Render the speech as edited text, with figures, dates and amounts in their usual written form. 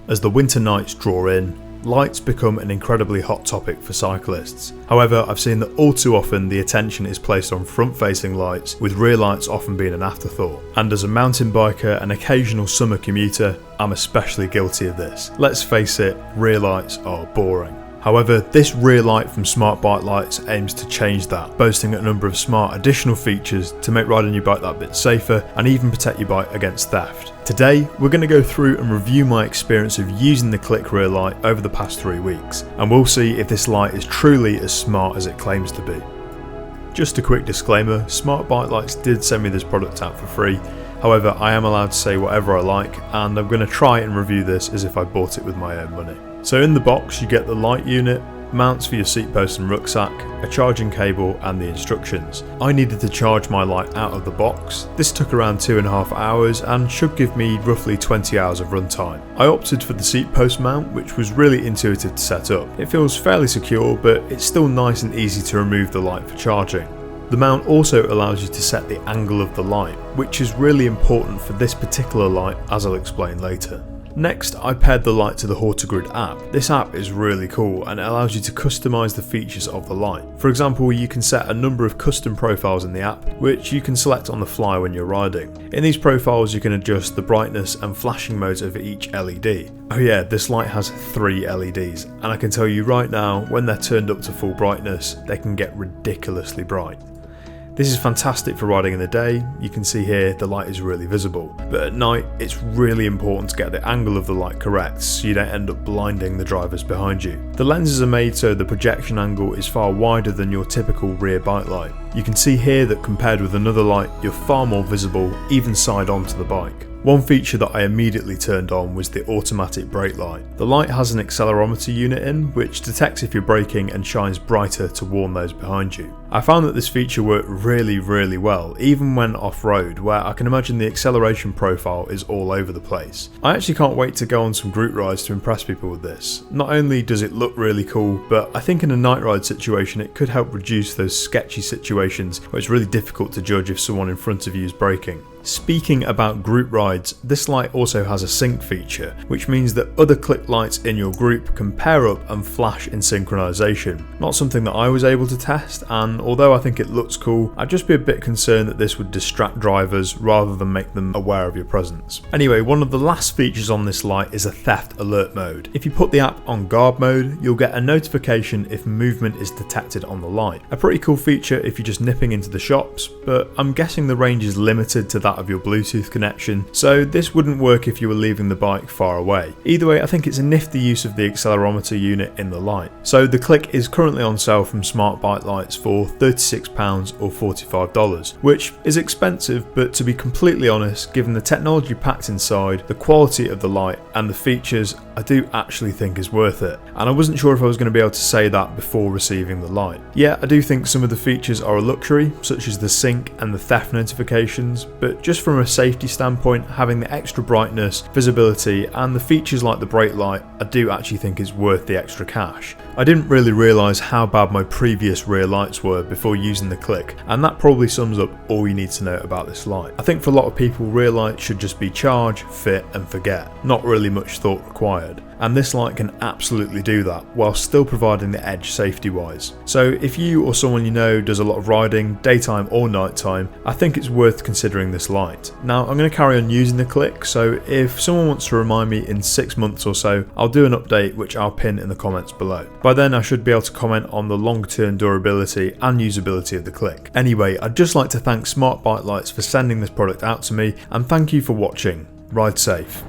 As the winter nights draw in, lights become an incredibly hot topic for cyclists. However, I've seen that all too often the attention is placed on front-facing lights, with rear lights often being an afterthought. And as a mountain biker and occasional summer commuter, I'm especially guilty of this. Let's face it, rear lights are boring. However, this rear light from Smart Bike Lights aims to change that, boasting a number of smart additional features to make riding your bike that bit safer and even protect your bike against theft. Today, we're going to go through and review my experience of using the CLIQ rear light over the past 3 weeks, and we'll see if this light is truly as smart as it claims to be. Just a quick disclaimer, Smart Bike Lights did send me this product out for free. However, I am allowed to say whatever I like, and I'm going to try and review this as if I bought it with my own money. So in the box you get the light unit, mounts for your seat post and rucksack, a charging cable and the instructions. I needed to charge my light out of the box. This took around 2.5 hours and should give me roughly 20 hours of runtime. I opted for the seat post mount, which was really intuitive to set up. It feels fairly secure, but it's still nice and easy to remove the light for charging. The mount also allows you to set the angle of the light, which is really important for this particular light, as I'll explain later. Next, I paired the light to the hortogrid app. This app is really cool and it allows you to customize the features of the light. For example, you can set a number of custom profiles in the app, which you can select on the fly when you're riding. In these profiles, you can adjust the brightness and flashing modes of each LED. Oh yeah, this light has 3 LEDs, and I can tell you right now, when they're turned up to full brightness, they can get ridiculously bright. This is fantastic for riding in the day. You can see here the light is really visible, but at night it's really important to get the angle of the light correct so you don't end up blinding the drivers behind you. The lenses are made so the projection angle is far wider than your typical rear bike light. You can see here that compared with another light, you're far more visible even side on to the bike. One feature that I immediately turned on was the automatic brake light. The light has an accelerometer unit in, which detects if you're braking and shines brighter to warn those behind you. I found that this feature worked really well, even when off-road, where I can imagine the acceleration profile is all over the place. I actually can't wait to go on some group rides to impress people with this. Not only does it look really cool, but I think in a night ride situation it could help reduce those sketchy situations where it's really difficult to judge if someone in front of you is braking. Speaking about group rides, this light also has a sync feature, which means that other CLIQ lights in your group can pair up and flash in synchronization. Not something that I was able to test, and although I think it looks cool, I'd just be a bit concerned that this would distract drivers rather than make them aware of your presence. Anyway, one of the last features on this light is a theft alert mode. If you put the app on guard mode, you'll get a notification if movement is detected on the light. A pretty cool feature if you're just nipping into the shops, but I'm guessing the range is limited to that of your Bluetooth connection, so this wouldn't work if you were leaving the bike far away. Either way, I think it's a nifty use of the accelerometer unit in the light. So the CLIQ is currently on sale from Smart Bike Lights for £36 or $45, which is expensive, but to be completely honest, given the technology packed inside, the quality of the light and the features, I do actually think is worth it. And I wasn't sure if I was going to be able to say that before receiving the light. Yeah, I do think some of the features are a luxury, such as the sync and the theft notifications, but just from a safety standpoint, having the extra brightness, visibility and the features like the brake light, I do actually think is worth the extra cash. I didn't really realise how bad my previous rear lights were before using the CLIQ, and that probably sums up all you need to know about this light. I think for a lot of people, rear lights should just be charge, fit and forget, not really much thought required. And this light can absolutely do that while still providing the edge safety wise. So if you or someone you know does a lot of riding, daytime or nighttime, I think it's worth considering this light. Now I'm going to carry on using the CLIQ, so if someone wants to remind me in 6 months or so, I'll do an update which I'll pin in the comments below. By then I should be able to comment on the long-term durability and usability of the CLIQ. Anyway, I'd just like to thank Smart Bike Lights for sending this product out to me, and thank you for watching. Ride safe.